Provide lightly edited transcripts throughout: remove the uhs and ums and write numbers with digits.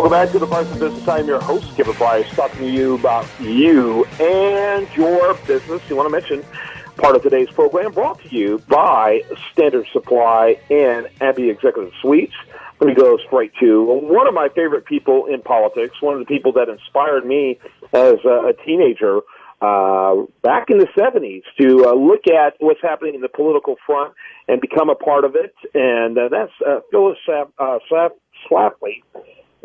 Welcome back to the Price of Business. I'm your host, Skipper Price, talking to you about you and your business. You want to mention part of today's program brought to you by Standard Supply and Abbey Executive Suites. Let me go straight to one of my favorite people in politics, one of the people that inspired me as a teenager back in the 70s to look at what's happening in the political front and become a part of it. And that's Phyllis Schalfly.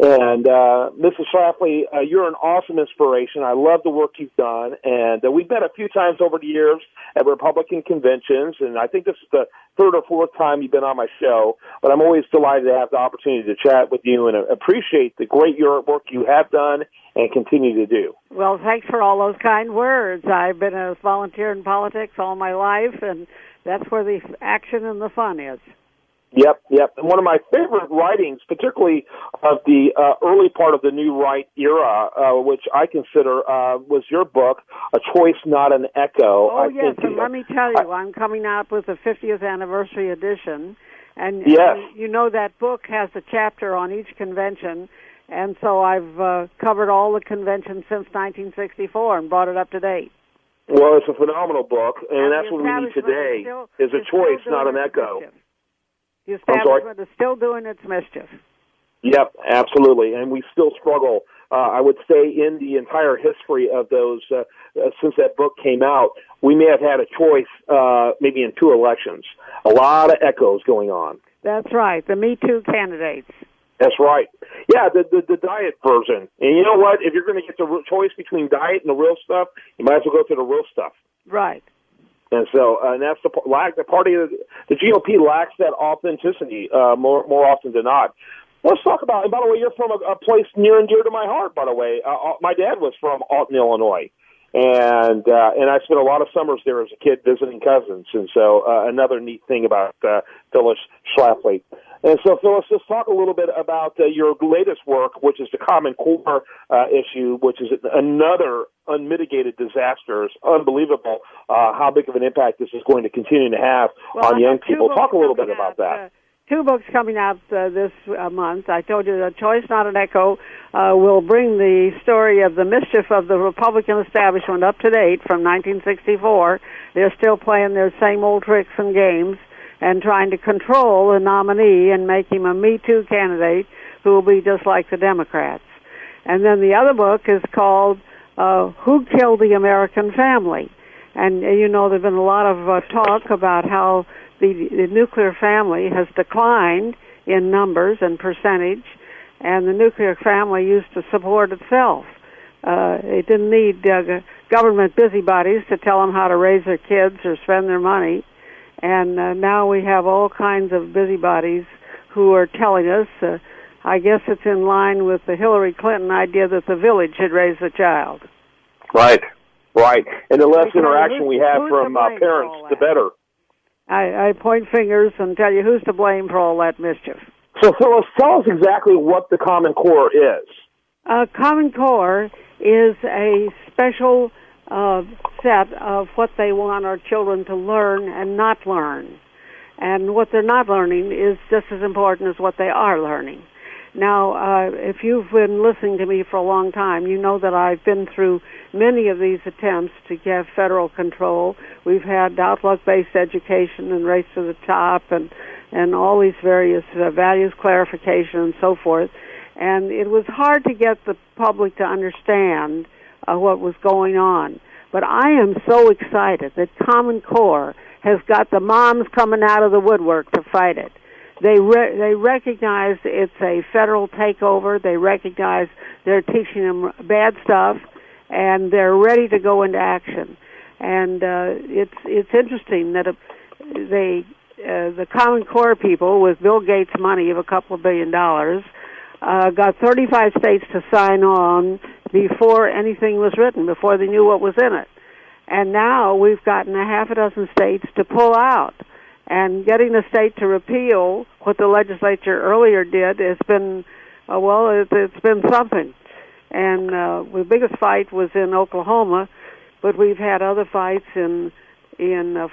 And Mrs. Schalfly, you're an awesome inspiration. I love the work you've done. And we've met a few times over the years at Republican conventions, and I think this is the third or fourth time you've been on my show. But I'm always delighted to have the opportunity to chat with you and appreciate the great work you have done and continue to do. Well, thanks for all those kind words. I've been a volunteer in politics all my life, and that's where the action and the fun is. Yep. And one of my favorite writings, particularly of the early part of the New Right era, which I consider was your book, A Choice, Not an Echo. Oh, yes, and let me tell you, I'm coming out with the 50th anniversary edition, and yes. You know that book has a chapter on each convention, and so I've covered all the conventions since 1964 and brought it up to date. Well, it's a phenomenal book, and that's what we need today, is a choice, not an echo. The establishment is still doing its mischief. Yep, absolutely, and we still struggle. I would say in the entire history of those, since that book came out, we may have had a choice maybe in two elections. A lot of echoes going on. That's right, the Me Too candidates. That's right. Yeah, the diet version. And you know what? If you're going to get the choice between diet and the real stuff, you might as well go to the real stuff. Right. And so, and that's the party of the GOP lacks that authenticity more often than not. Let's talk about. And by the way, you're from a place near and dear to my heart. By the way, my dad was from Alton, Illinois, and I spent a lot of summers there as a kid visiting cousins. And so, another neat thing about Phyllis Schalfly. And so, Phyllis, let's talk a little bit about your latest work, which is the Common Core issue, which is another unmitigated disaster. It's unbelievable how big of an impact this is going to continue to have on young people. Talk a little bit about that. Two books coming out this month. I told you that Choice, Not an Echo will bring the story of the mischief of the Republican establishment up to date from 1964. They're still playing their same old tricks and games and trying to control the nominee and make him a Me Too candidate who will be just like the Democrats. And then the other book is called Who Killed the American Family? And you know, there's been a lot of talk about how the nuclear family has declined in numbers and percentage, and the nuclear family used to support itself. It didn't need government busybodies to tell them how to raise their kids or spend their money. And now we have all kinds of busybodies who are telling us, I guess it's in line with the Hillary Clinton idea that the village should raise the child. Right. And the less interaction we have from parents, the better. I point fingers and tell you who's to blame for all that mischief. So, Phyllis, tell us exactly what the Common Core is. Common Core is a special set of what they want our children to learn and not learn. And what they're not learning is just as important as what they are learning. Now, if you've been listening to me for a long time, you know that I've been through many of these attempts to get federal control. We've had outlook-based education and race to the top and all these various values clarification and so forth. And it was hard to get the public to understand what was going on. But I am so excited that Common Core has got the moms coming out of the woodwork to fight it. They recognize it's a federal takeover. They recognize they're teaching them bad stuff, and they're ready to go into action. And it's interesting that the Common Core people, with Bill Gates' money of a couple of $2 billion, got 35 states to sign on before anything was written, before they knew what was in it. And now we've gotten a half a dozen states to pull out. And getting the state to repeal what the legislature earlier did has been, it's been something. And the biggest fight was in Oklahoma, but we've had other fights in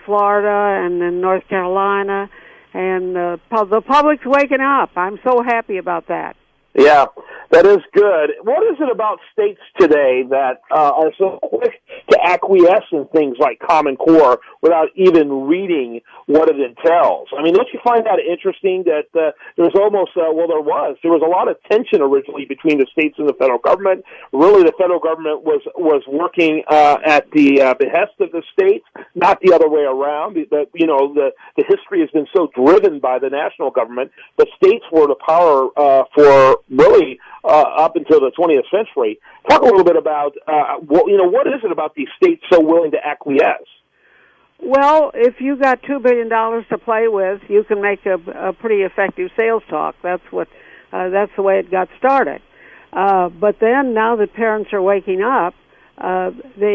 Florida and in North Carolina, and the public's waking up. I'm so happy about that. Yeah, That is good. What is it about states today that are so quick to acquiesce in things like Common Core without even reading what it entails? I mean, don't you find that interesting that there's almost, there was a lot of tension originally between the states and the federal government. Really, the federal government was working at the behest of the states, not the other way around. The history has been so driven by the national government. The states were the power for really up until the 20th century. Talk a little bit about, what is it about these states so willing to acquiesce? Well, if you got $2 billion to play with, you can make a pretty effective sales talk. That's the way it got started. But then, now that parents are waking up, it's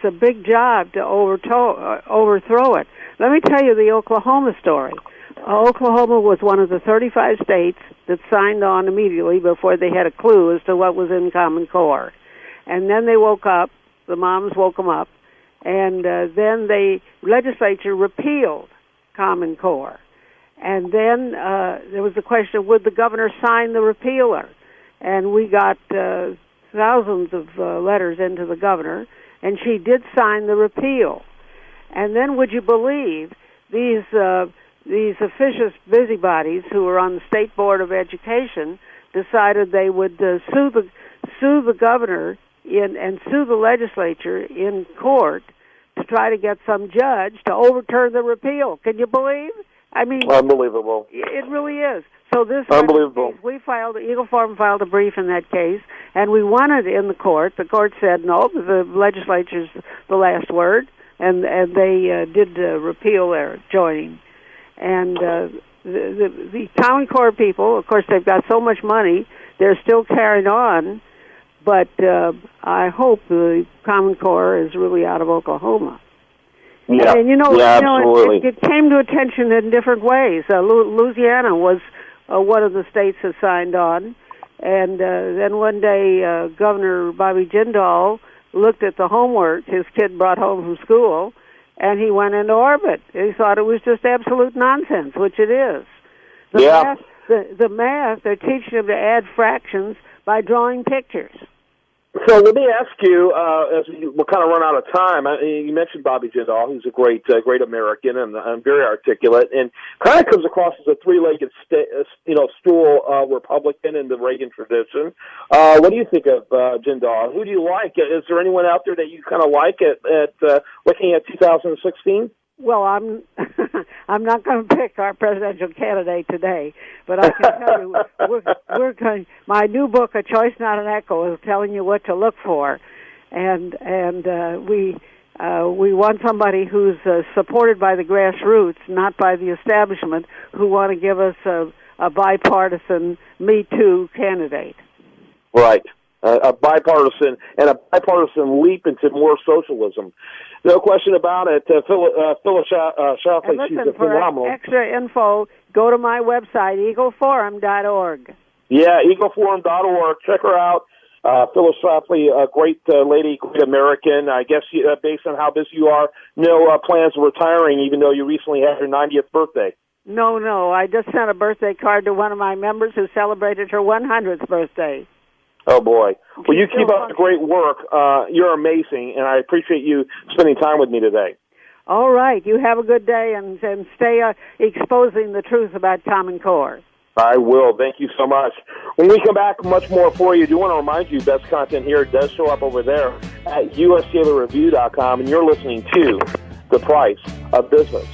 a big job to overthrow it. Let me tell you the Oklahoma story. Oklahoma was one of the 35 states that signed on immediately before they had a clue as to what was in Common Core. And then they woke up, the moms woke them up, and then the legislature repealed Common Core. And then there was the question, would the governor sign the repealer? And we got thousands of letters into the governor, and she did sign the repeal. And then, would you believe, these officious busybodies who were on the State Board of Education decided they would sue the governor and sue the legislature in court to try to get some judge to overturn the repeal. Can you believe? I mean, unbelievable. It really is. So this unbelievable. Eagle Forum filed a brief in that case, and we won it in the court. The court said no, the legislature's the last word, and they did repeal their joining. And the Common Core people, of course, they've got so much money, they're still carrying on, but I hope the Common Core is really out of Oklahoma. Yeah, and absolutely. It came to attention in different ways. Louisiana was one of the states that signed on, and then one day Governor Bobby Jindal looked at the homework his kid brought home from school, and he went into orbit. He thought it was just absolute nonsense, which it is. The math, they're teaching them to add fractions by drawing pictures. So let me ask you, as we'll kind of run out of time, you mentioned Bobby Jindal, who's a great American and very articulate, and kind of comes across as a three-legged stool Republican in the Reagan tradition. What do you think of Jindal? Who do you like? Is there anyone out there that you kind of like at looking at 2016? Well, I'm not going to pick our presidential candidate today, but I can tell you we're going. My new book, A Choice Not an Echo, is telling you what to look for, and we want somebody who's supported by the grassroots, not by the establishment, who want to give us a bipartisan Me Too candidate. Right. A bipartisan leap into more socialism. No question about it. Phyllis Schalfly, she's phenomenal. For extra info, go to my website, eagleforum.org. Yeah, eagleforum.org. Check her out. Phyllis Schalfly, a great lady, great American. I guess based on how busy you are, no plans of retiring, even though you recently had your 90th birthday. No. I just sent a birthday card to one of my members who celebrated her 100th birthday. Oh, boy. Well, you keep up the great work. You're amazing, and I appreciate you spending time with me today. All right. You have a good day, and stay exposing the truth about Common Core. I will. Thank you so much. When we come back, much more for you. I do want to remind you, best content here does show up over there at usdailyreview.com, and you're listening to The Price of Business.